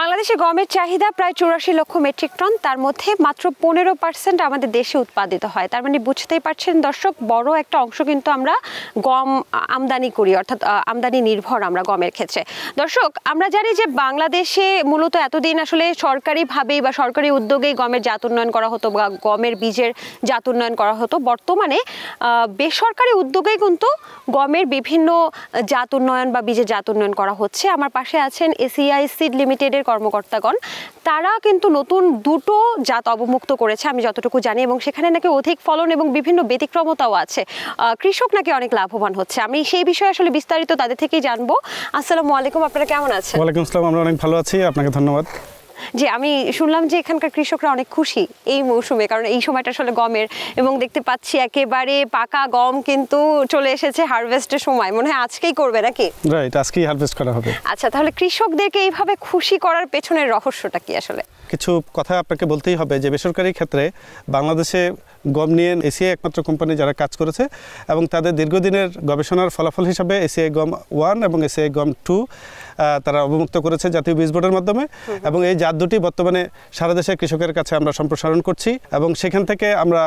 বাংলাদেশে গমের চাহিদা প্রায় ৮৪ লক্ষ মেট্রিক টন, তার মধ্যে মাত্র 15% আমাদের দেশে উৎপাদিত হয়। তার মানে বুঝতেই পারছেন দর্শক, বড় একটা অংশ কিন্তু আমরা গম আমদানি করি, অর্থাৎ আমদানি নির্ভর আমরা গমের ক্ষেত্রে। দর্শক, আমরা জানি যে বাংলাদেশে মূলত এতদিন আসলে সরকারিভাবেই বা সরকারি উদ্যোগেই গমের জাত উন্নয়ন করা হতো বা গমের বীজের জাত উন্নয়ন করা হতো। বর্তমানে বেসরকারি উদ্যোগেই কিন্তু গমের বিভিন্ন জাত উন্নয়ন বা বীজের জাত উন্নয়ন করা হচ্ছে। আমার পাশে আছেন এসিআই সিড লিমিটেডের কর্মকর্তাগণ। তারা কিন্তু নতুন দুটো জাত অবমুক্ত করেছে আমি যতটুকু জানি, এবং সেখানে নাকি অধিক ফলন এবং বিভিন্ন ব্যতিক্রমতাও আছে। কৃষক নাকি অনেক লাভবান হচ্ছে। আমি সেই বিষয়ে আসলে বিস্তারিত তাদের থেকেই জানবো। আসসালামু আলাইকুম, আপনারা কেমন আছেন? ওয়ালাইকুম আসসালাম, আমরা অনেক ভালো আছি, আপনাকে ধন্যবাদ। জি, আমি শুনলাম যে এখানকার কৃষকরা অনেক খুশি এই মৌসুমে, কারণ এই সময়টা আসলে গমের, এবং দেখতে পাচ্ছি একেবারে পাকা গম কিন্তু চলে এসেছে হারভেস্টের সময়। মনে হয় আজকেই করবে নাকি? রাইট, আজকেই হারভেস্ট করা হবে। আচ্ছা, তাহলে কৃষকদেরকে এইভাবে খুশি করার পেছনের রহস্যটা কি আসলে? কিছু কথা আপনাকে বলতেই হবে যে বেসরকারি ক্ষেত্রে বাংলাদেশে গম নিয়ে এসিআই একমাত্র কোম্পানি যারা কাজ করেছে, এবং তাদের দীর্ঘদিনের গবেষণার ফলাফল হিসাবে এসিআই গম 1 এবং এসিআই গম 2 তারা অবমুক্ত করেছে জাতীয় বীজ বোর্ডের মাধ্যমে। এবং এই জাত দুটি বর্তমানে সারা দেশের কৃষকের কাছে আমরা সম্প্রসারণ করছি, এবং সেখান থেকে আমরা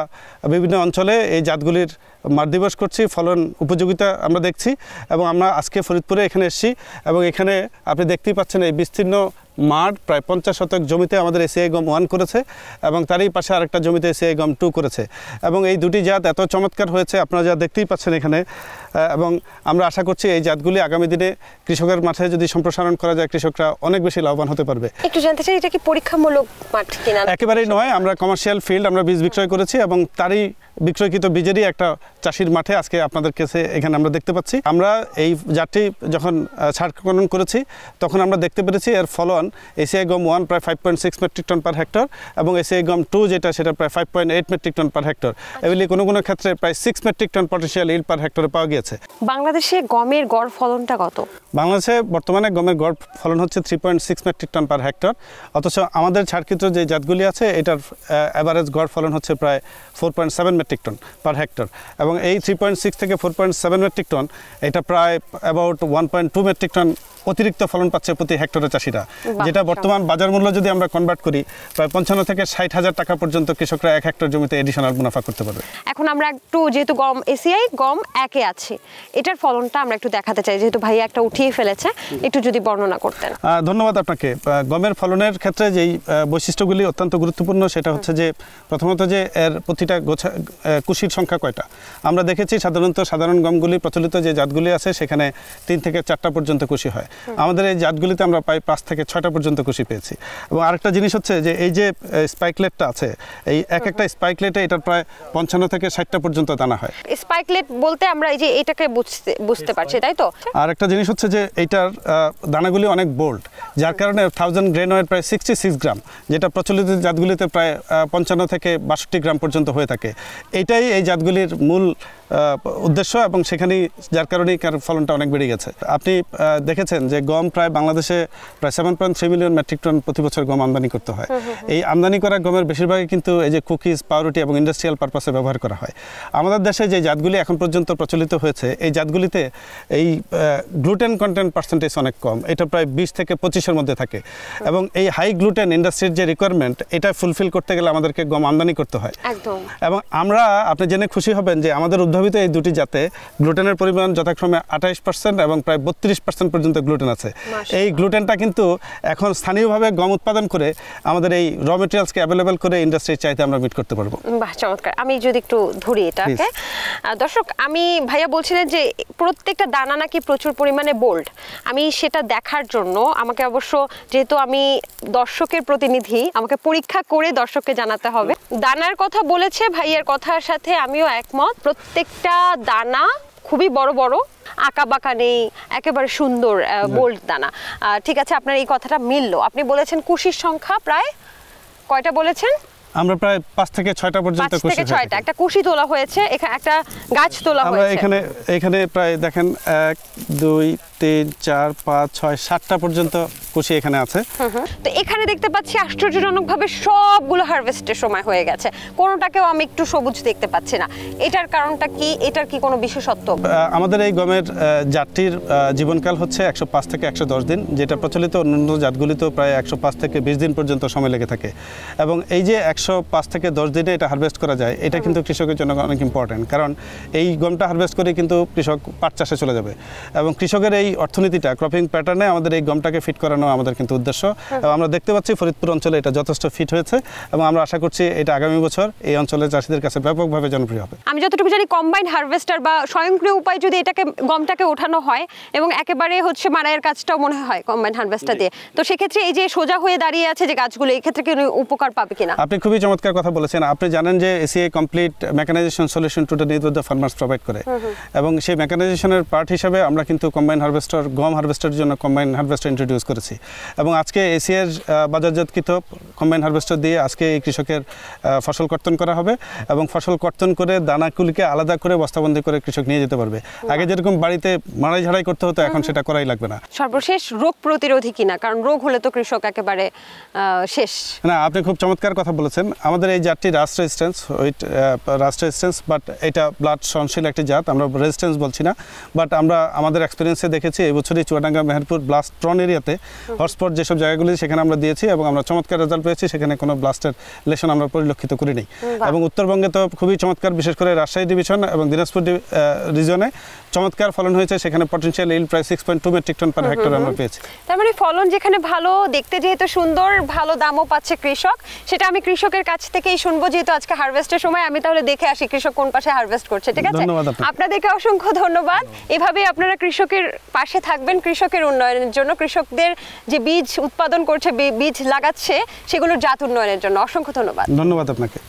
বিভিন্ন অঞ্চলে এই জাতগুলির মাঠ দিবস করছি, ফলন উপযোগিতা আমরা দেখছি। এবং আমরা আজকে ফরিদপুরে এখানে এসেছি, এবং এখানে আপনি দেখতেই পাচ্ছেন এই বিস্তীর্ণ মাঠ, প্রায় 50 শতক জমিতে আমাদের এসিআই গম 1 করেছে, এবং তারই পাশে আরেকটা জমিতে এসিআই গম 2 করেছে। এবং এই দুটি জাত এত চমৎকার হয়েছে আপনারা যা দেখতেই পাচ্ছেন এখানে। এবং আমরা আশা করছি এই জাতগুলি আগামী দিনে কৃষকের মাঠে যদি সম্প্রসারণ করা যায়, কৃষকরা অনেক বেশি লাভবান হতে পারবে। একটু জানতে চাই, এটা কি পরীক্ষামূলক মাঠ কিনা? একেবারেই নয়, আমরা কমার্শিয়াল ফিল্ড আমরা বীজ বিক্রয় করেছি, এবং তারই বিক্রয়কৃত বীজেরই একটা চাষির মাঠে আজকে আপনাদের কাছে এখানে আমরা দেখতে পাচ্ছি। আমরা এই জাতটি যখন ছাড়করণ করেছি তখন আমরা দেখতে পেরেছি এর ফলন এসিআই গম 1 প্রায় 5.6 মেট্রিক টন পার হেক্টর, এবং এসিআই গম 2 যেটা সেটা প্রায় 5.8 মেট্রিক টন পার হেক্টর। এগুলি কোনো কোনো ক্ষেত্রে প্রায় 6 মেট্রিক টন পটেনশিয়াল ইল্ড পার হেক্টরে পাওয়া গিয়েছে। বাংলাদেশে গমের গড় ফলনটা কত? বাংলাদেশে বর্তমানে গমের গড় ফলন হচ্ছে 3.6 মেট্রিক টন পার হেক্টর, অথচ আমাদের ছাড়কৃত যে জাতগুলি আছে এটার অ্যাভারেজ গড় ফলন হচ্ছে প্রায় 4.7 মেট্রিক টন পার হেক্টর। এবং এই 3.6 থেকে 4.7 মেট্রিক টন, এটা প্রায় অ্যাবাউট 1.2 মেট্রিক টন অতিরিক্ত ফলন পাচ্ছে প্রতি হেক্টরে চাষিরা, যেটা বর্তমান বাজার মূল্য যদি আমরা কনভার্ট করি প্রায় 55 থেকে 60 হাজার টাকা পর্যন্ত কৃষকরা 1 হেক্টর জমিতে এডিশনাল মুনাফা করতে পারবে। এখন আমরা একটু, যেহেতু গম এসিআই গম 1-এ আছে, এটার ফলনটা আমরা একটু দেখাতে চাই, যেহেতু ভাইয়া একটা উঠিয়ে ফেলেছে, একটু যদি বর্ণনা করতেন। ধন্যবাদ আপনাকে। গমের ফলনের ক্ষেত্রে যেই বৈশিষ্ট্যগুলি অত্যন্ত গুরুত্বপূর্ণ সেটা হচ্ছে যে প্রথমত যে এর প্রতিটা কুশির সংখ্যা কয়টা। আমরা দেখেছি সাধারণ গমগুলি প্রচলিত যে জাতগুলি আছে সেখানে 3 থেকে 4টা পর্যন্ত কুশি হয়। আমাদের এই জাতগুলিতে আমরা প্রায় 5 থেকে 6টা পর্যন্ত কুশি পেয়েছি। এবং আরেকটা জিনিস হচ্ছে যে এই যে স্পাইকলেটটা আছে, এই এক একটা স্পাইকলেটে এটার প্রায় 55 থেকে 60টা পর্যন্ত দানা হয়। স্পাইকলেট বলতে আমরা এই যে এটাকে বুঝতে পারছি, তাই তো? আর একটা জিনিস হচ্ছে যে এইটার দানাগুলি অনেক বোল্ড, যার কারণে 1000 গ্রেন ওয়েট প্রায় 66 গ্রাম, যেটা প্রচলিত জাতগুলিতে প্রায় 55 থেকে 62 গ্রাম পর্যন্ত হয়ে থাকে। এইটাই এই জাতগুলির মূল উদ্দেশ্য, এবং সেখানেই যার কারণেই ফলনটা অনেক বেড়ে গেছে। আপনি দেখেছেন যে গম প্রায় বাংলাদেশে প্রায় 7.3 মিলিয়ন মেট্রিক টন প্রতি বছর গম আমদানি করতে হয়। এই আমদানি করা গমের বেশিরভাগই কিন্তু এই যে কুকিজ, পাউরুটি এবং ইন্ডাস্ট্রিয়াল পারপাসে ব্যবহার করা হয়। আমাদের দেশে যে জাতগুলি এখন পর্যন্ত প্রচলিত হয়েছে এই জাতগুলিতে এই গ্লুটেন কন্টেন্ট পার্সেন্টেজ অনেক কম, এটা প্রায় 20 থেকে 25-এর মধ্যে থাকে। এবং এই হাই গ্লুটেন ইন্ডাস্ট্রির যে রিকোয়ারমেন্ট, এটা ফুলফিল করতে গেলে আমাদেরকে গম আমদানি করতে হয়। এবং আমরা, আপনি জেনে খুশি হবেন যে আমাদের উদ্ভাবিত এই দুটি জাতে গ্লুটেনের পরিমাণ যথাক্রমে 28% এবং প্রায় 32% পর্যন্ত গ্লুটেন আছে। এই গ্লুটেনটা কিন্তু এখন স্থানীয়ভাবে গম উৎপাদন করে আমাদের এই র মেটেরিয়ালসকে অ্যাভেলেবল করে ইন্ডাস্ট্রির চাইতে আমরা মিট করতে পারবো। বাহ, চমৎকার। আমি যদি একটু ধরি এটাকে, দর্শক, আমি ভাইয়া বলছিলেন যে প্রত্যেকটা দানা নাকি প্রচুর পরিমাণে বোল্ড। আমি সেটা দেখার জন্য আমাকে অবশ্য, যেহেতু আমি দর্শকের প্রতিনিধি, আমাকে পরীক্ষা করে দর্শককে জানাতে হবে। দানার কথা বলেছে, ভাইয়ার কথার সাথে আমিও একমত। প্রত্যেকটা দানা খুবই বড় বড়, আঁকা বাঁকা নেই, একেবারে সুন্দর বোল্ড দানা। ঠিক আছে, আপনার এই কথাটা মিললো। আপনি বলেছেন কুশির সংখ্যা প্রায় কয়টা বলেছেন? আমরা প্রায় 5 থেকে 6টা পর্যন্ত কুশি, 5 থেকে 6টা একটা কুশি তোলা হয়েছে, এখানে একটা গাছ তোলা হয়েছে। এখানে প্রায় দেখেন 1 2 3 4 5 6 7টা পর্যন্ত কুশি এখানে আছে। তো এখানে দেখতে পাচ্ছি আশ্চর্যজনকভাবে সবগুলো হারভেস্টের সময় হয়ে গেছে, কোনোটাকেও আমি একটু সবুজ দেখতে পাচ্ছি না। এটার কারণটা কি? এটার কি কোনো বিশেষত্ব? আমাদের এই গমের জাতটির জীবনকাল হচ্ছে 105 থেকে 110 দিন, যেটা প্রচলিত অন্যান্য জাতগুলিতেও প্রায় 105 থেকে 20 দিন পর্যন্ত সময় লেগে থাকে। এবং এই যে 105 থেকে 10 দিনে এটা হারভেস্ট করা যায়, এটা কিন্তু কৃষকের জন্য অনেক ইম্পর্টেন্ট, কারণ এই গমটা হারভেস্ট করে কিন্তু কৃষক পাট চাষে চলে যাবে। এবং কৃষকের এই অর্থনীতিটা, ক্রপিং প্যাটার্নে আমাদের এই গমটাকে ফিট করানো আমাদের কিন্তু উদ্দেশ্য। এবং আমরা দেখতে পাচ্ছি ফরিদপুর অঞ্চলে এটা যথেষ্ট ফিট হয়েছে, এবং আমরা আশা করছি এটা আগামী বছর এই অঞ্চলের চাষিদের কাছে ব্যাপকভাবে জনপ্রিয় হবে। আমি যতটুকু জানি কম্বাইন হারভেস্টার বা স্বয়ংক্রিয় উপায় যদি এটাকে গমটাকে ওঠানো হয়, এবং একেবারে হচ্ছে মাড়াইয়ের কাজটাও মনে হয় কম্বাইন হারভেস্টার দিয়ে, তো সেক্ষেত্রে এই যে সোজা হয়ে দাঁড়িয়ে আছে যে গাছগুলো, এই ক্ষেত্রে কি উপকার পাবে কিনা? আপনি খুবই চমৎকার কথা বলেছেন। আপনি জানেন যে ACI complete mechanisation solution to the need of the farmers provide করে, এবং সেই মেকানাইজেশনের পার্ট হিসাবে আমরা কিন্তু কম্বাইন হারভেস্টার, গম হারভেস্টারের জন্য কম্বাইন হারভেস্টার ইন্ট্রোডিউস করেছি। এবং আজকে এসিআই বাজারজাতকৃত কম্বাইন হারভেস্টার দিয়ে আজকে এই কৃষকের ফসল কর্তন করা হবে, এবং ফসল কর্তন করে দানাগুলিকে আলাদা করে বস্তাবন্দি করে কৃষক নিয়ে যেতে পারবে। আগে যেরকম বাড়িতে মাড়াই ঝাড়াই করতে হতো, এখন সেটা করাই লাগবে না। সর্বশেষ রোগ প্রতিরোধী কিনা, কারণ রোগ হলে তো কৃষক একেবারে শেষ। না, আপনি খুব চমৎকার কথা বলেছেন। আমাদের এই জাতটি রাস্ট রেজিস্ট্যান্স, বাট এটা ব্লাড সহনশীল একটি জাত, আমরা রেজিস্ট্যান্স বলছি না। বাট আমরা আমাদের এক্সপিরিয়েন্সে দেখেছি এই বছরই চুয়াডাঙ্গা, মেহেরপুর ব্লাস্ট প্রন এরিয়াতে হটস্পট যেসব জায়গাগুলি সেখানে আমরা দিয়েছি, এবং আমরা চমৎকার রেজাল্ট পেয়েছি। সেখানে কোনো ব্লাস্টের লেশন আমরা পরিলক্ষিত করিনি। এবং উত্তরবঙ্গে তো খুবই চমৎকার, বিশেষ করে রাজশাহী ডিভিশন এবং দিনাজপুর রিজনে চমৎকার ফলন হয়েছে। সেখানে পটেনশিয়াল ইল্ড প্রায় 6.2 মেট্রিক টন পার হেক্টর আমরা পেয়েছি। তার মানে ফলন যেখানে ভালো, দেখতে যেহেতু সুন্দর, ভালো দামও পাচ্ছে কৃষক, সেটা আমি কৃষকের কাছ থেকেই শুনবো। যেহেতু আজকে হারভেস্টের সময়, আমি তাহলে দেখে আসি কৃষক কোন পাশে হারভেস্ট করছে। ঠিক আছে, আপনাদেরকে অসংখ্য ধন্যবাদ। এভাবেই আপনারা কৃষকের পাশে থাকবেন, কৃষকের উন্নয়নের জন্য, কৃষকদের যে বীজ উৎপাদন করছে, বীজ লাগাচ্ছে, সেগুলোর জাত উন্নয়নের জন্য। অসংখ্য ধন্যবাদ। ধন্যবাদ আপনাকে।